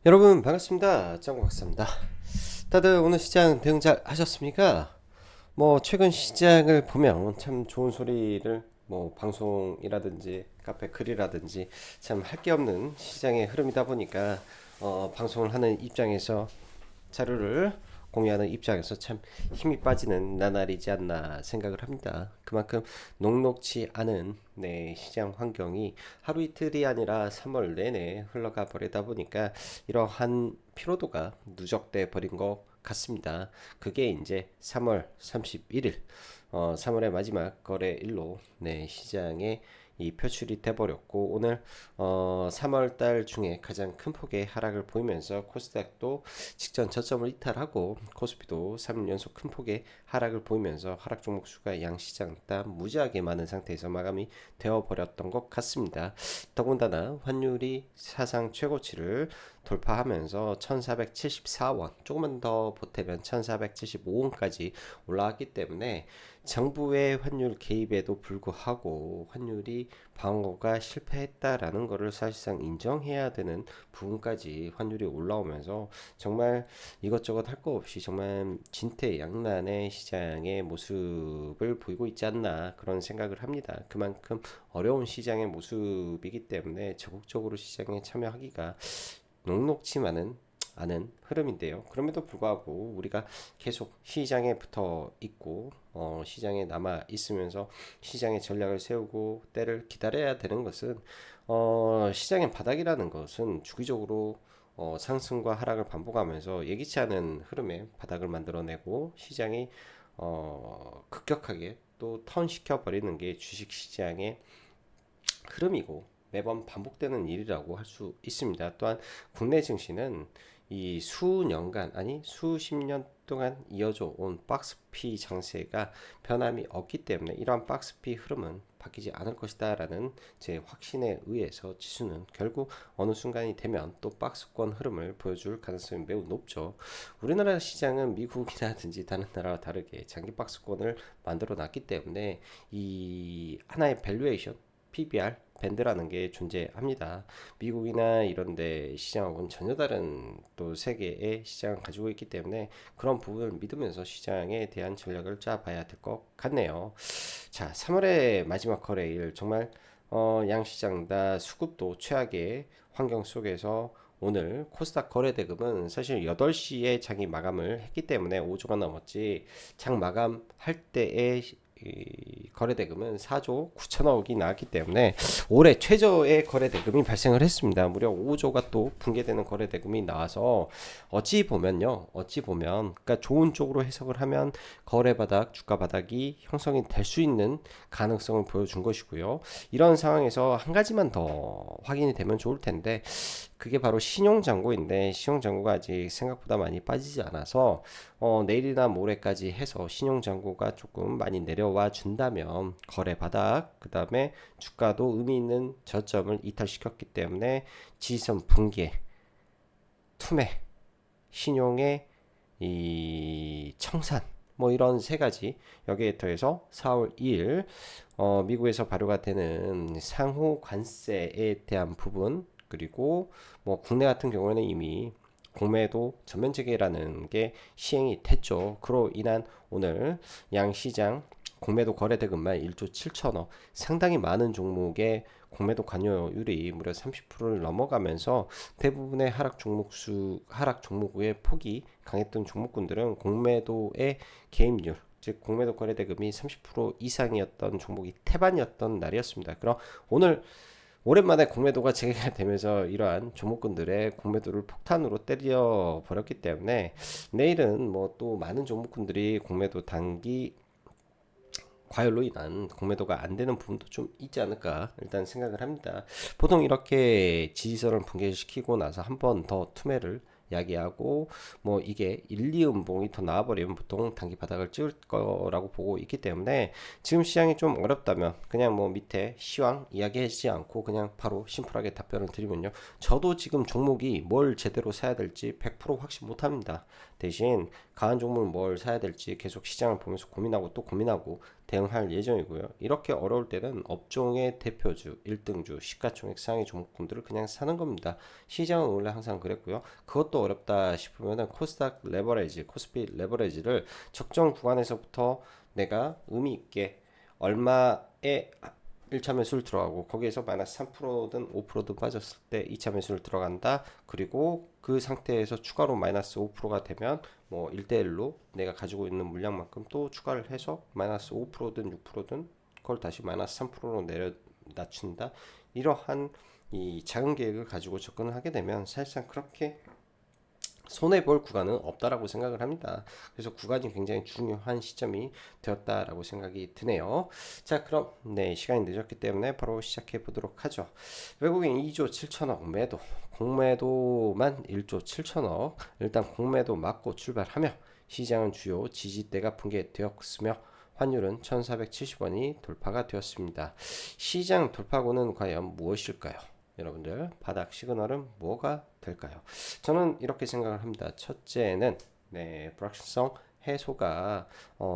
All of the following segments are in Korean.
여러분 반갑습니다. 짱박사입니다. 다들 오늘 시장 대응 잘 하셨습니까? 최근 시장을 보면 참 좋은 소리를 방송이라든지 카페 글이라든지 참 할 게 없는 시장의 흐름이다 보니까 방송을 하는 입장에서 자료를 공유하는 입장에서 참 힘이 빠지는 나날이지 않나 생각을 합니다. 그만큼 녹록지 않은 시장 환경이 하루 이틀이 아니라 3월 내내 흘러가 버리다 보니까 이러한 피로도가 누적돼 버린 것 같습니다. 그게 이제 3월 31일 3월의 마지막 거래일로 시장에 이 표출이 돼버렸고 오늘 3월 달 중에 가장 큰 폭의 하락을 보이면서 코스닥도 직전 저점을 이탈하고 코스피도 3일 연속 큰 폭의 하락을 보이면서 하락 종목 수가 양시장 다 무지하게 많은 상태에서 마감이 되어버렸던 것 같습니다. 더군다나 환율이 사상 최고치를 돌파하면서 1474원 조금만 더 보태면 1475원까지 올라왔기 때문에 정부의 환율 개입에도 불구하고 환율이 방어가 실패했다라는 것을 사실상 인정해야 되는 부분까지 환율이 올라오면서 정말 이것저것 할 거 없이 정말 진퇴양난의 시장의 모습을 보이고 있지 않나 그런 생각을 합니다. 그만큼 어려운 시장의 모습이기 때문에 적극적으로 시장에 참여하기가 녹록지만은 않은 흐름인데요. 그럼에도 불구하고 우리가 계속 시장에 붙어 있고 시장에 남아 있으면서 시장의 전략을 세우고 때를 기다려야 되는 것은 시장의 바닥이라는 것은 주기적으로 상승과 하락을 반복하면서 예기치 않은 흐름의 바닥을 만들어내고 시장이 급격하게 또 턴시켜 버리는 게 주식 시장의 흐름이고 매번 반복되는 일이라고 할 수 있습니다. 또한 국내 증시는 이 수년간 아니 수십 년 동안 이어져 온 박스피 장세가 변함이 없기 때문에 이러한 박스피 흐름은 바뀌지 않을 것이다 라는 제 확신에 의해서 지수는 결국 어느 순간이 되면 또 박스권 흐름을 보여줄 가능성이 매우 높죠. 우리나라 시장은 미국이라든지 다른 나라와 다르게 장기 박스권을 만들어 놨기 때문에 이 하나의 밸류에이션 PBR 밴드라는 게 존재합니다. 미국이나 이런데 시장하고는 전혀 다른 또 세계의 시장을 가지고 있기 때문에 그런 부분을 믿으면서 시장에 대한 전략을 짜봐야 될 것 같네요. 자, 3월의 마지막 거래일 정말 양시장 다 수급도 최악의 환경 속에서 오늘 코스닥 거래 대금은 사실 8시에 장이 마감을 했기 때문에 5조가 넘었지 장 마감할 때의 이 거래 대금은 4조 9천억이 나왔기 때문에 올해 최저의 거래 대금이 발생을 했습니다. 무려 5조가 또 붕괴되는 거래 대금이 나와서 어찌 보면 그러니까 좋은 쪽으로 해석을 하면 거래 바닥, 주가 바닥이 형성이 될 수 있는 가능성을 보여준 것이고요. 이런 상황에서 한 가지만 더 확인이 되면 좋을 텐데 그게 바로 신용잔고인데 신용잔고가 아직 생각보다 많이 빠지지 않아서 내일이나 모레까지 해서 신용잔고가 조금 많이 내려와 준다면 거래 바닥 그 다음에 주가도 의미 있는 저점을 이탈시켰기 때문에 지지선 붕괴 투매 신용의 이 청산 이런 세 가지 여기에 더해서 4월 2일 미국에서 발효가 되는 상호 관세에 대한 부분 그리고 국내 같은 경우에는 이미 공매도 전면 재개라는 게 시행이 됐죠. 그로 인한 오늘 양시장 공매도 거래 대금만 1조 7천억 상당히 많은 종목의 공매도 관여율이 무려 30%를 넘어가면서 대부분의 하락 종목의 폭이 강했던 종목군들은 공매도의 개입률 즉 공매도 거래 대금이 30% 이상이었던 종목이 태반이었던 날이었습니다. 그럼 오늘 오랜만에 공매도가 재개가 되면서 이러한 종목군들의 공매도를 폭탄으로 때려 버렸기 때문에 내일은 또 많은 종목군들이 공매도 단기 과열로 인한 공매도가 안 되는 부분도 좀 있지 않을까 일단 생각을 합니다. 보통 이렇게 지지선을 붕괴시키고 나서 한 번 더 투매를 야기하고 이게 1, 2음봉이 더 나와버리면 보통 단기 바닥을 찍을 거라고 보고 있기 때문에 지금 시장이 좀 어렵다면 그냥 밑에 시황 이야기하지 않고 그냥 바로 심플하게 답변을 드리면요. 저도 지금 종목이 뭘 제대로 사야 될지 100% 확신 못합니다. 대신 강한 종목을 뭘 사야 될지 계속 시장을 보면서 고민하고 또 고민하고 대응할 예정이고요. 이렇게 어려울 때는 업종의 대표주, 1등주, 시가총액 상위 종목군들을 그냥 사는 겁니다. 시장은 원래 항상 그랬고요. 그것도 어렵다 싶으면은 코스닥 레버리지, 코스피 레버리지를 적정 구간에서부터 내가 의미 있게 얼마에 1차 매수를 들어가고 거기에서 마이너스 3%든 5%든 빠졌을 때 2차 매수를 들어간다. 그리고 그 상태에서 추가로 마이너스 5%가 되면 뭐 1대1로 내가 가지고 있는 물량만큼 또 추가를 해서 마이너스 5%든 6%든 그걸 다시 마이너스 3%로 내려 낮춘다. 이러한 이 작은 계획을 가지고 접근을 하게 되면 사실상 그렇게 손해볼 구간은 없다라고 생각을 합니다. 그래서 구간이 굉장히 중요한 시점이 되었다라고 생각이 드네요. 자, 그럼 네, 시간이 늦었기 때문에 바로 시작해 보도록 하죠. 외국인 2조 7천억 매도, 공매도만 1조 7천억. 일단 공매도 맞고 출발하며 시장은 주요 지지대가 붕괴되었으며 환율은 1470원이 돌파가 되었습니다. 시장 돌파구는 과연 무엇일까요? 여러분들 바닥 시그널은 뭐가 될까요? 저는 이렇게 생각을 합니다. 첫째는 불확실성 해소가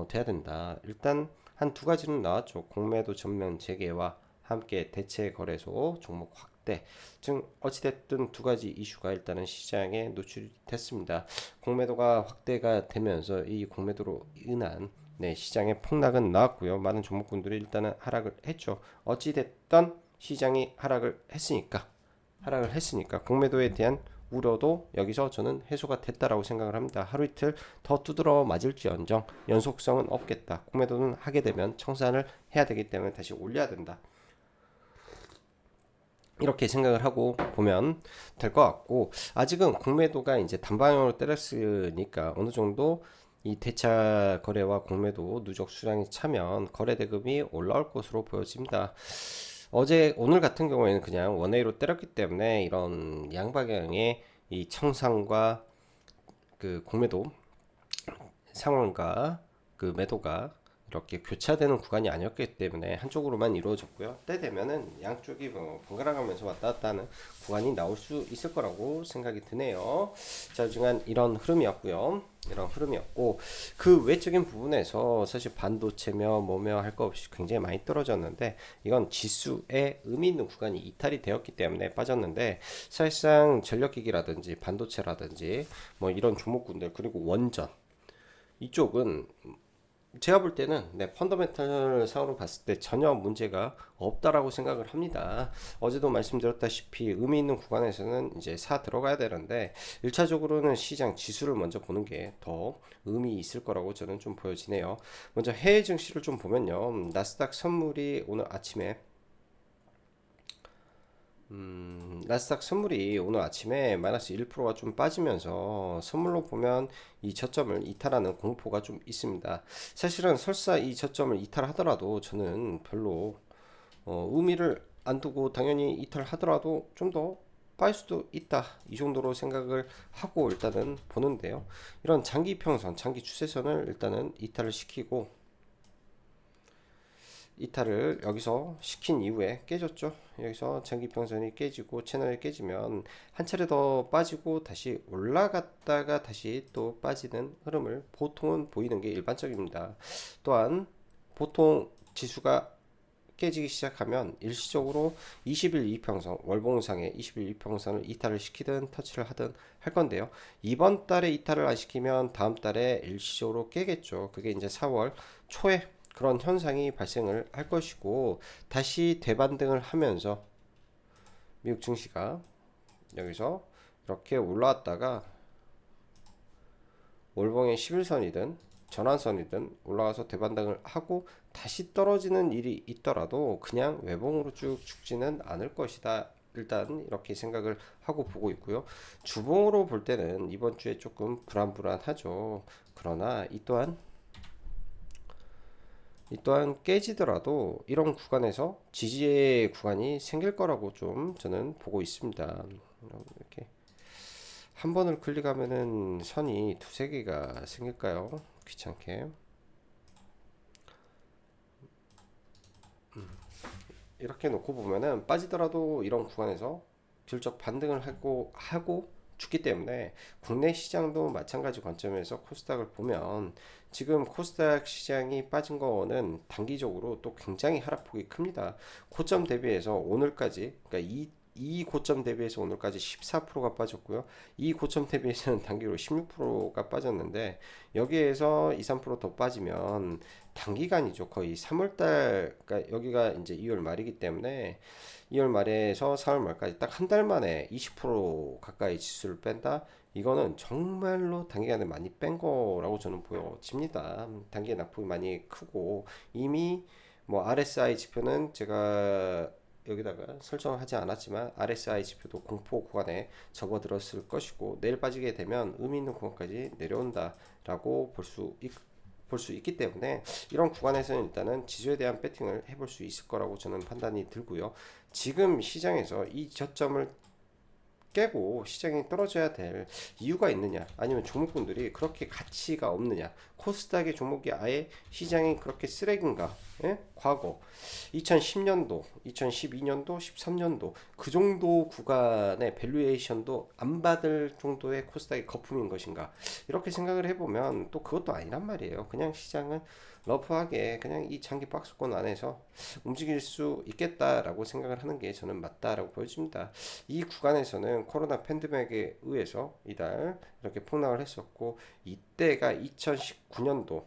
돼야 된다. 일단 한 두 가지는 나왔죠. 공매도 전면 재개와 함께 대체 거래소 종목 확대. 즉 어찌됐든 두 가지 이슈가 일단은 시장에 노출이 됐습니다. 공매도가 확대가 되면서 이 공매도로 인한 시장의 폭락은 나왔고요. 많은 종목군들이 일단은 하락을 했죠. 어찌됐든 시장이 하락을 했으니까 공매도에 대한 우려도 여기서 저는 해소가 됐다라고 생각을 합니다. 하루 이틀 더 두드러 맞을지언정 연속성은 없겠다. 공매도는 하게 되면 청산을 해야 되기 때문에 다시 올려야 된다. 이렇게 생각을 하고 보면 될 것 같고, 아직은 공매도가 이제 단방향으로 때렸으니까 어느 정도 이 대차 거래와 공매도 누적 수량이 차면 거래 대금이 올라올 것으로 보여집니다. 오늘 같은 경우에는 그냥 원웨이로 때렸기 때문에 이런 양방향의 이 청산과 그 공매도 상황과 그 매도가 이렇게 교차되는 구간이 아니었기 때문에 한쪽으로만 이루어졌고요. 때 되면은 양쪽이 뭐 번갈아 가면서 왔다 갔다 하는 구간이 나올 수 있을 거라고 생각이 드네요. 자, 중간 이런 흐름이었고요. 이런 흐름이었고, 그 외적인 부분에서 사실 반도체며 뭐며 할 거 없이 굉장히 많이 떨어졌는데, 이건 지수에 의미 있는 구간이 이탈이 되었기 때문에 빠졌는데, 사실상 전력기기라든지 반도체라든지 뭐 이런 종목군들, 그리고 원전 이쪽은 제가 볼 때는 펀더멘탈 상으로 봤을 때 전혀 문제가 없다라고 생각을 합니다. 어제도 말씀드렸다시피 의미 있는 구간에서는 이제 사 들어가야 되는데 1차적으로는 시장 지수를 먼저 보는 게 더 의미 있을 거라고 저는 좀 보여지네요. 먼저 해외 증시를 좀 보면요. 나스닥 선물이 오늘 아침에 나스닥 선물이 오늘 아침에 마이너스 1%가 좀 빠지면서 선물로 보면 이 저점을 이탈하는 공포가 좀 있습니다. 사실은 설사 이 저점을 이탈하더라도 저는 별로 의미를 안 두고 당연히 이탈하더라도 좀 더 빠질 수도 있다. 이 정도로 생각을 하고 일단은 보는데요. 이런 장기 평선, 장기 추세선을 일단은 이탈을 시키고 이탈을 여기서 시킨 이후에 깨졌죠. 여기서 장기평선이 깨지고 채널이 깨지면 한 차례 더 빠지고 다시 올라갔다가 다시 또 빠지는 흐름을 보통은 보이는 게 일반적입니다. 또한 보통 지수가 깨지기 시작하면 일시적으로 20일 이평선, 월봉상의 20일 이평선을 이탈을 시키든 터치를 하든 할 건데요. 이번 달에 이탈을 안 시키면 다음 달에 일시적으로 깨겠죠. 그게 이제 4월 초에 그런 현상이 발생을 할 것이고, 다시 대반등을 하면서 미국 증시가 여기서 이렇게 올라왔다가 월봉의 11선이든 전환선이든 올라가서 대반등을 하고 다시 떨어지는 일이 있더라도 그냥 외봉으로 쭉 죽지는 않을 것이다. 일단 이렇게 생각을 하고 보고 있고요. 주봉으로 볼 때는 이번 주에 조금 불안불안하죠. 그러나 이 또한 깨지더라도 이런 구간에서 지지의 구간이 생길 거라고 좀 저는 보고 있습니다. 이렇게 한 번을 클릭하면은 선이 두세 개가 생길까요? 귀찮게. 이렇게 놓고 보면은 빠지더라도 이런 구간에서 질적 반등을 하고 죽기 때문에 국내 시장도 마찬가지 관점에서 코스닥을 보면 지금 코스닥 시장이 빠진 거는 단기적으로 또 굉장히 하락폭이 큽니다. 고점 대비해서 오늘까지, 그러니까 이 고점 대비해서 오늘까지 14%가 빠졌고요. 이 고점 대비해서는 단기로 16%가 빠졌는데 여기에서 2, 3%더 빠지면 단기간이죠. 거의 3월달, 그러니까 여기가 이제 2월 말이기 때문에 2월 말에서 4월 말까지 딱 한 달 만에 20% 가까이 지수를 뺀다. 이거는 정말로 단기간에 많이 뺀 거라고 저는 보여집니다. 단기에 낙폭이 많이 크고 이미 뭐 RSI 지표는 제가 여기다가 설정하지 않았지만 RSI 지표도 공포 구간에 접어들었을 것이고 내일 빠지게 되면 의미 있는 구간까지 내려온다라고 볼 수 있기 때문에 이런 구간에서는 일단은 지수에 대한 배팅을 해볼 수 있을 거라고 저는 판단이 들고요. 지금 시장에서 이 저점을 깨고 시장이 떨어져야 될 이유가 있느냐, 아니면 종목군들이 그렇게 가치가 없느냐, 코스닥의 종목이 아예 시장이 그렇게 쓰레기인가. 예? 과거 2010년도 2012년도 13년도 그 정도 구간의 밸류에이션도 안 받을 정도의 코스닥의 거품인 것인가, 이렇게 생각을 해보면 또 그것도 아니란 말이에요. 그냥 시장은 러프하게 그냥 이 장기 박스권 안에서 움직일 수 있겠다라고 생각을 하는 게 저는 맞다라고 보여집니다. 이 구간에서는 코로나 팬데믹에 의해서 이달 이렇게 폭락을 했었고 이때가 2019년도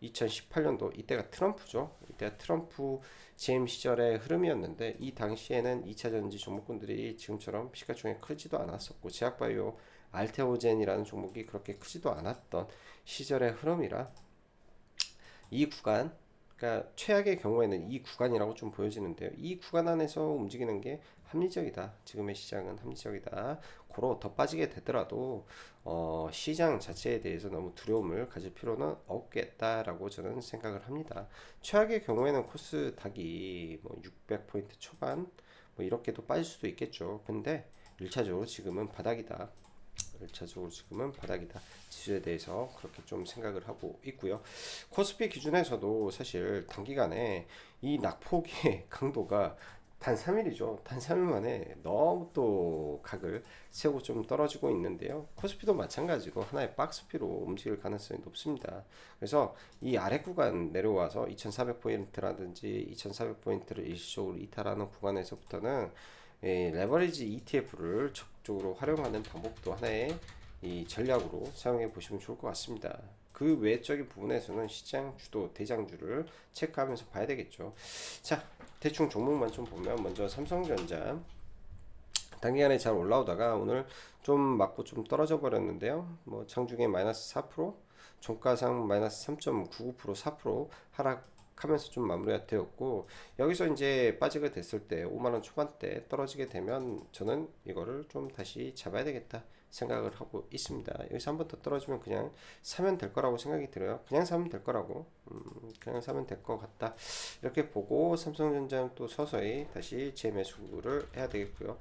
2018년도 이때가 트럼프죠. 이때가 트럼프 재임 시절의 흐름이었는데 이 당시에는 2차 전지 종목군들이 지금처럼 시가총액 크지도 않았었고 제약바이오 알테오젠이라는 종목이 그렇게 크지도 않았던 시절의 흐름이라 이 구간, 그러니까 최악의 경우에는 이 구간이라고 좀 보여지는데요. 이 구간 안에서 움직이는 게 합리적이다. 지금의 시장은 합리적이다. 고로 더 빠지게 되더라도 시장 자체에 대해서 너무 두려움을 가질 필요는 없겠다라고 저는 생각을 합니다. 최악의 경우에는 코스닥이 뭐 600포인트 초반 뭐 이렇게도 빠질 수도 있겠죠. 근데 1차적으로 지금은 바닥이다. 1차적으로 지금은 바닥이다. 지수에 대해서 그렇게 좀 생각을 하고 있고요. 코스피 기준에서도 사실 단기간에 이 낙폭의 강도가 단 3일이죠. 단 3일 만에 너무 또 각을 세우고 좀 떨어지고 있는데요. 코스피도 마찬가지로 하나의 박스피로 움직일 가능성이 높습니다. 그래서 이 아래 구간 내려와서 2400포인트라든지 2400포인트를 일시적으로 이탈하는 구간에서부터는 레버리지 ETF를 적극적으로 활용하는 방법도 하나의 이 전략으로 사용해 보시면 좋을 것 같습니다. 그 외적인 부분에서는 시장 주도 대장주를 체크하면서 봐야 되겠죠. 자, 대충 종목만 좀 보면 먼저 삼성전자 단기간에 잘 올라오다가 오늘 좀 맞고 좀 떨어져 버렸는데요. 뭐 장중에 마이너스 4%, 종가상 마이너스 3.99% 4% 하락하면서 좀 마무리가 되었고 여기서 이제 빠지게 됐을 때 5만원 초반대 떨어지게 되면 저는 이거를 좀 다시 잡아야 되겠다 생각을 하고 있습니다. 여기서 한 번 더 떨어지면 그냥 사면 될 거라고 생각이 들어요. 그냥 사면 될 거라고, 그냥 사면 될 것 같다 이렇게 보고 삼성전자는 또 서서히 다시 재매수를 해야 되겠고요.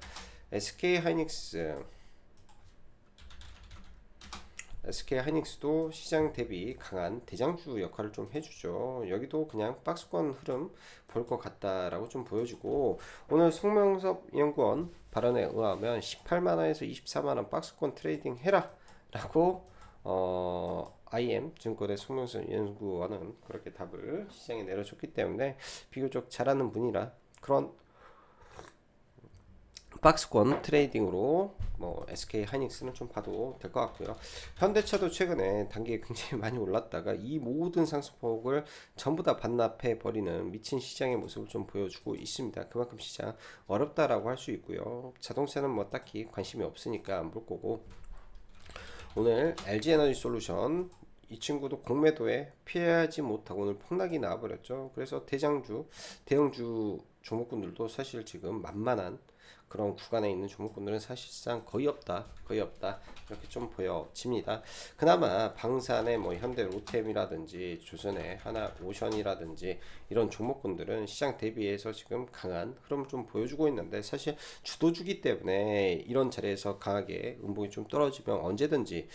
SK하이닉스도 시장 대비 강한 대장주 역할을 좀 해주죠. 여기도 그냥 박스권 흐름 볼 것 같다라고 좀 보여주고 오늘 송명섭 연구원 발언에 의하면 18만원에서 24만원 박스권 트레이딩 해라 라고 IM 증권의 송명섭 연구원은 그렇게 답을 시장에 내려줬기 때문에 비교적 잘하는 분이라 그런 박스권 트레이딩으로 뭐 SK 하이닉스는 좀 봐도 될 것 같고요. 현대차도 최근에 단기에 굉장히 많이 올랐다가 이 모든 상승폭을 전부 다 반납해 버리는 미친 시장의 모습을 좀 보여주고 있습니다. 그만큼 시장 어렵다라고 할 수 있고요. 자동차는 뭐 딱히 관심이 없으니까 안 볼 거고 오늘 LG에너지솔루션 이 친구도 공매도에 피하지 못하고 오늘 폭락이 나와버렸죠. 그래서 대형주 종목군들도 사실 지금 만만한 그런 구간에 있는 종목군들은 사실상 거의 없다 이렇게 좀 보여집니다. 그나마 방산의 뭐 현대 로템이라든지 조선의 하나 오션이라든지 이런 종목군들은 시장 대비해서 지금 강한 흐름을 좀 보여주고 있는데 사실 주도주기 때문에 이런 자리에서 강하게 음봉이 좀 떨어지면 언제든지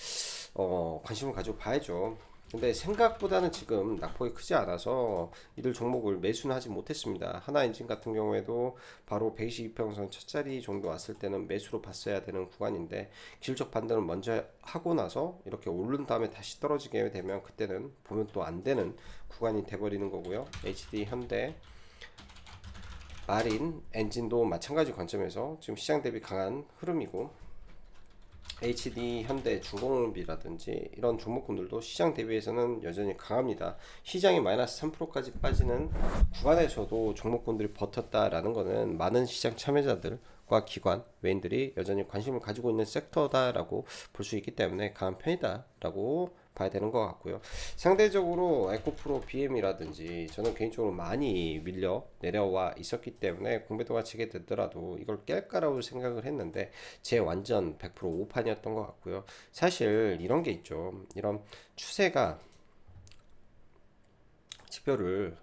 관심을 가지고 봐야죠. 근데 생각보다는 지금 낙폭이 크지 않아서 이들 종목을 매수는 하지 못했습니다. 하나엔진 같은 경우에도 바로 122평선 첫 자리 정도 왔을 때는 매수로 봤어야 되는 구간인데 기술적 반등을 먼저 하고 나서 이렇게 오른 다음에 다시 떨어지게 되면 그때는 보면 또 안 되는 구간이 돼버리는 거고요. HD 현대 마린 엔진도 마찬가지 관점에서 지금 시장 대비 강한 흐름이고 HD, 현대, 중공업이라든지 이런 종목군들도 시장 대비해서는 여전히 강합니다. 시장이 마이너스 3%까지 빠지는 구간에서도 종목군들이 버텼다라는 것은 많은 시장 참여자들과 기관, 외인들이 여전히 관심을 가지고 있는 섹터다라고 볼 수 있기 때문에 강한 편이다라고 봐야 되는 것 같고요. 상대적으로 에코프로 BM이라든지 저는 개인적으로 많이 밀려 내려와 있었기 때문에 공매도가 지게 되더라도 이걸 깰까라고 생각을 했는데 제 완전 100% 오판이었던 것 같고요. 사실 이런 게 있죠. 이런 추세가 지표를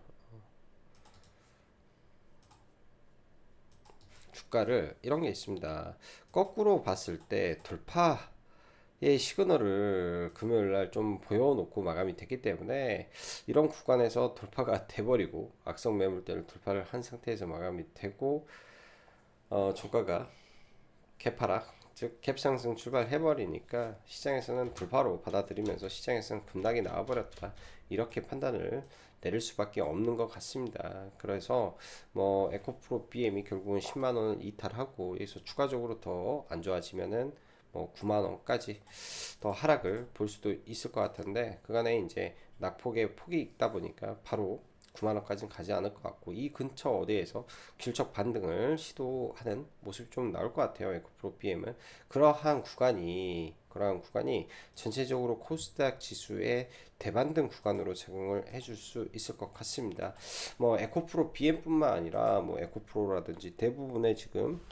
주가를 이런 게 있습니다. 거꾸로 봤을 때 돌파의 시그널을 금요일 날 좀 보여놓고 마감이 됐기 때문에 이런 구간에서 돌파가 돼버리고 악성 매물대를 돌파를 한 상태에서 마감이 되고 종가가 개파락 즉 갭상승 출발해버리니까 시장에서는 돌파로 받아들이면서 시장에서는 급락이 나와버렸다 이렇게 판단을 내릴 수밖에 없는 것 같습니다. 그래서 뭐 에코프로 BM이 결국은 10만원을 이탈하고 여기서 추가적으로 더 안 좋아지면은 뭐 9만원까지 더 하락을 볼 수도 있을 것 같은데 그간에 이제 낙폭의 폭이 있다 보니까 바로 9만원까지는 가지 않을 것 같고 이 근처 어디에서 길적 반등을 시도하는 모습이 좀 나올 것 같아요. 에코프로 BM은 그러한 구간이 전체적으로 코스닥 지수의 대반등 구간으로 제공을 해줄 수 있을 것 같습니다. 뭐 에코프로 BM뿐만 아니라 뭐 에코프로라든지 대부분의 지금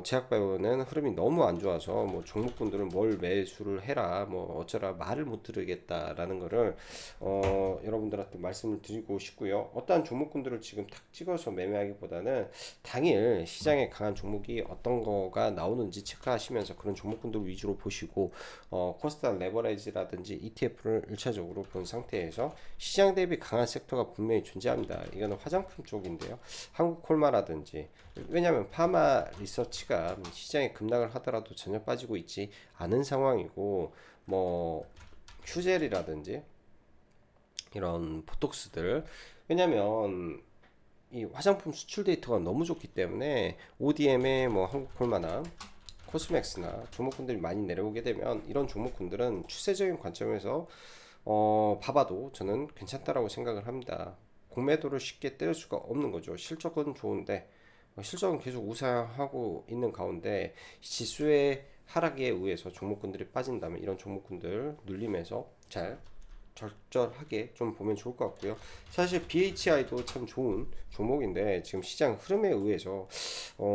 제약바이오는 흐름이 너무 안 좋아서 뭐 종목군들은 뭘 매수를 해라 뭐 어쩌라 말을 못 들으겠다라는 거를 여러분들한테 말씀을 드리고 싶고요. 어떠한 종목군들을 지금 탁 찍어서 매매하기보다는 당일 시장에 강한 종목이 어떤 거가 나오는지 체크하시면서 그런 종목군들 위주로 보시고 코스닥 레버리지라든지 ETF를 1차적으로 본 상태에서 시장 대비 강한 섹터가 분명히 존재합니다. 이거는 화장품 쪽인데요. 한국콜마라든지 왜냐하면 파마 리서치가 시장에 급락을 하더라도 전혀 빠지고 있지 않은 상황이고 뭐 휴젤이라든지 이런 보톡스들 왜냐하면 이 화장품 수출 데이터가 너무 좋기 때문에 ODM의 뭐 한국콜마나 코스맥스나 종목군들이 많이 내려오게 되면 이런 종목군들은 추세적인 관점에서 봐봐도 저는 괜찮다라고 생각을 합니다. 공매도를 쉽게 때릴 수가 없는 거죠. 실적은 좋은데 실적은 계속 우상하고 있는 가운데 지수의 하락에 의해서 종목군들이 빠진다면 이런 종목군들 눌리면서 잘 적절하게 좀 보면 좋을 것 같고요. 사실 BHI도 참 좋은 종목인데 지금 시장 흐름에 의해서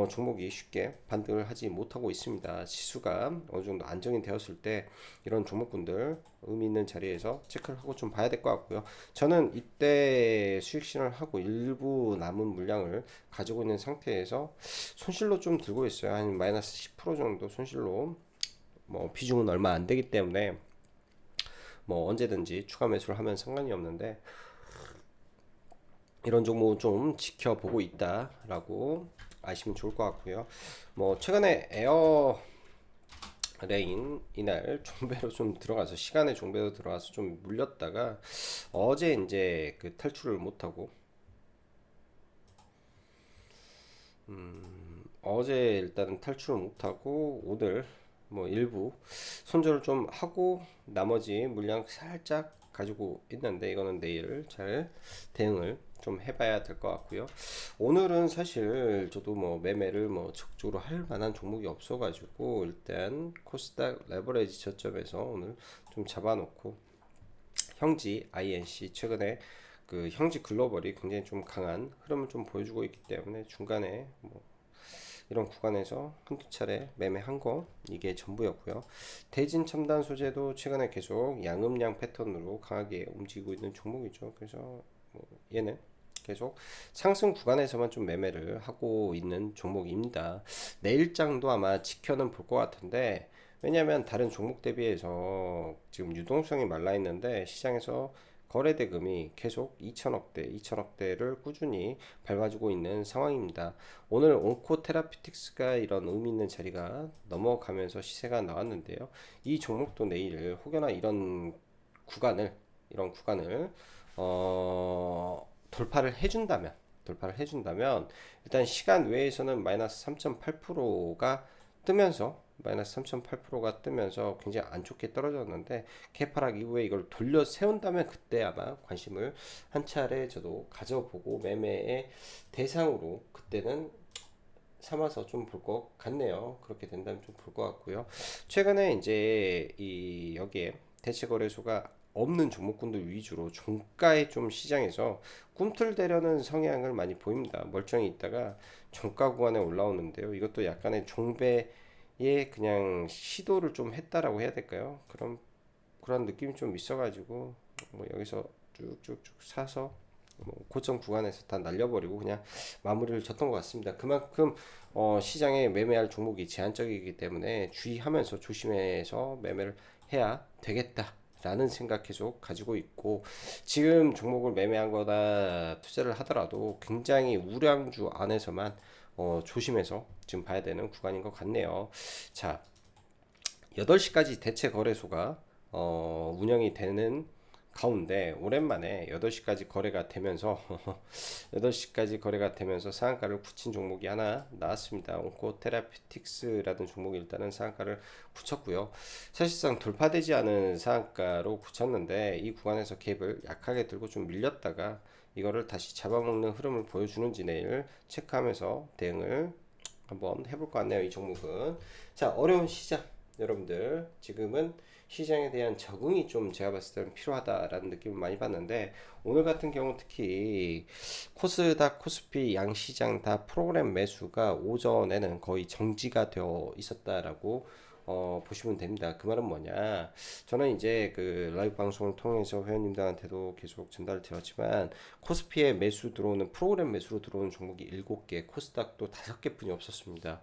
종목이 쉽게 반등을 하지 못하고 있습니다. 지수가 어느 정도 안정이 되었을 때 이런 종목군들 의미 있는 자리에서 체크를 하고 좀 봐야 될 것 같고요. 저는 이때 수익 실현을 하고 일부 남은 물량을 가지고 있는 상태에서 손실로 좀 들고 있어요. 한 마이너스 10% 정도 손실로 뭐 비중은 얼마 안 되기 때문에 뭐 언제든지 추가 매수를 하면 상관이 없는데 이런 종목은 좀 지켜보고 있다라고 아시면 좋을 것 같고요. 뭐 최근에 에어레인 이날 종배로 좀 들어가서 시간에 종배로 들어가서 좀 물렸다가 어제 이제 그 탈출을 못하고 어제 일단은 탈출을 못하고 오늘 뭐 일부 손절을 좀 하고 나머지 물량 살짝 가지고 있는데 이거는 내일 잘 대응을 좀 해봐야 될 것 같고요. 오늘은 사실 저도 뭐 매매를 뭐 적극적으로 할 만한 종목이 없어가지고 일단 코스닥 레버리지 저점에서 오늘 좀 잡아놓고 형지 INC 최근에 그 형지 글로벌이 굉장히 좀 강한 흐름을 좀 보여주고 있기 때문에 중간에 뭐 이런 구간에서 한두 차례 매매한 거 이게 전부였고요. 대진 첨단 소재도 최근에 계속 양음양 패턴으로 강하게 움직이고 있는 종목이죠. 그래서 뭐 얘는 계속 상승 구간에서만 좀 매매를 하고 있는 종목입니다. 내일장도 아마 지켜는 볼 것 같은데 왜냐하면 다른 종목 대비해서 지금 유동성이 말라 있는데 시장에서 거래 대금이 계속 2천억대를 꾸준히 밟아주고 있는 상황입니다. 오늘 온코테라피틱스가 이런 의미 있는 자리가 넘어가면서 시세가 나왔는데요. 이 종목도 내일 혹여나 이런 구간을 돌파를 해준다면 일단 시간 외에서는 마이너스 3.8%가 뜨면서 굉장히 안 좋게 떨어졌는데 개파락 이후에 이걸 돌려 세운다면 그때 아마 관심을 한 차례 저도 가져보고 매매의 대상으로 그때는 삼아서 좀 볼 것 같네요. 그렇게 된다면 좀 볼 것 같고요. 최근에 이제 이 여기에 대체 거래소가 없는 종목군들 위주로 종가에 좀 시장에서 꿈틀대려는 성향을 많이 보입니다. 멀쩡히 있다가 종가 구간에 올라오는데요. 이것도 약간의 종배의 그냥 시도를 좀 했다라고 해야 될까요? 그런 느낌이 좀 있어가지고 뭐 여기서 쭉쭉쭉 사서 뭐 고점 구간에서 다 날려버리고 그냥 마무리를 졌던 것 같습니다. 그만큼 시장에 매매할 종목이 제한적이기 때문에 주의하면서 조심해서 매매를 해야 되겠다라는 생각 계속 가지고 있고 지금 종목을 매매한 거다 투자를 하더라도 굉장히 우량주 안에서만 조심해서 지금 봐야 되는 구간인 것 같네요. 자, 8시까지 대체 거래소가 운영이 되는 가운데 오랜만에 8시까지 거래가 되면서 8시까지 거래가 되면서 상한가를 굳힌 종목이 하나 나왔습니다. 온코테라피틱스라는 종목이 일단은 상한가를 굳혔고요. 사실상 돌파되지 않은 상한가로 굳혔는데 이 구간에서 갭을 약하게 들고 좀 밀렸다가 이거를 다시 잡아먹는 흐름을 보여주는지 내일 체크하면서 대응을 한번 해볼 것 같네요. 이 종목은. 자, 어려운 시장 여러분들 지금은 시장에 대한 적응이 좀 제가 봤을 때는 필요하다라는 느낌을 많이 받는데 오늘 같은 경우 특히 코스닥, 코스피 양시장 다 프로그램 매수가 오전에는 거의 정지가 되어 있었다라고 보시면 됩니다. 그 말은 뭐냐? 저는 이제 그 라이브 방송을 통해서 회원님들한테도 계속 전달 드렸지만 코스피에 매수 들어오는 프로그램 매수로 들어오는 종목이 7개, 코스닥도 5개뿐이 없었습니다.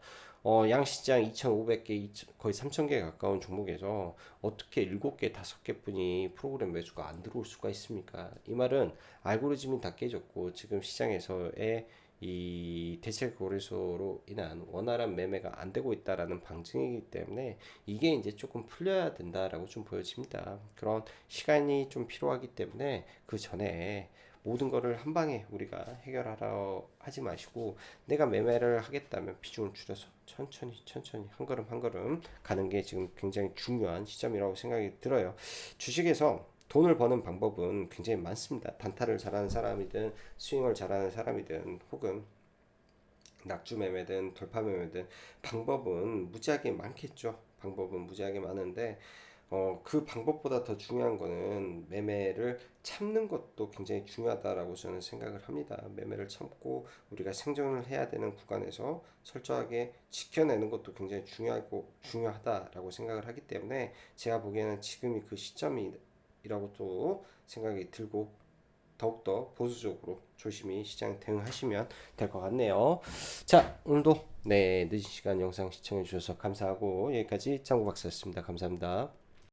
양시장 2,500개, 거의 3,000개 가까운 종목에서 어떻게 7개, 5개뿐이 프로그램 매수가 안 들어올 수가 있습니까? 이 말은 알고리즘이 다 깨졌고 지금 시장에서의 이 대체 거래소로 인한 원활한 매매가 안 되고 있다라는 방증이기 때문에 이게 이제 조금 풀려야 된다라고 좀 보여집니다. 그런 시간이 좀 필요하기 때문에 그 전에 모든 거를 한 방에 우리가 해결하려 하지 마시고 내가 매매를 하겠다면 비중을 줄여서 천천히 한 걸음 한 걸음 가는 게 지금 굉장히 중요한 시점이라고 생각이 들어요. 주식에서 돈을 버는 방법은 굉장히 많습니다. 단타를 잘하는 사람이든 스윙을 잘하는 사람이든 혹은 낙주 매매든 돌파 매매든 방법은 무지하게 많겠죠. 방법은 무지하게 많은데 그 방법보다 더 중요한 거는 매매를 참는 것도 굉장히 중요하다라고 저는 생각을 합니다. 매매를 참고 우리가 생존을 해야 되는 구간에서 철저하게 지켜내는 것도 굉장히 중요하다라고 생각을 하기 때문에 제가 보기에는 지금이 그 시점이라고 또 생각이 들고 더욱더 보수적으로 조심히 시장 대응하시면 될 것 같네요. 자, 오늘도 늦은 시간 영상 시청해 주셔서 감사하고 여기까지 장구 박사였습니다. 감사합니다.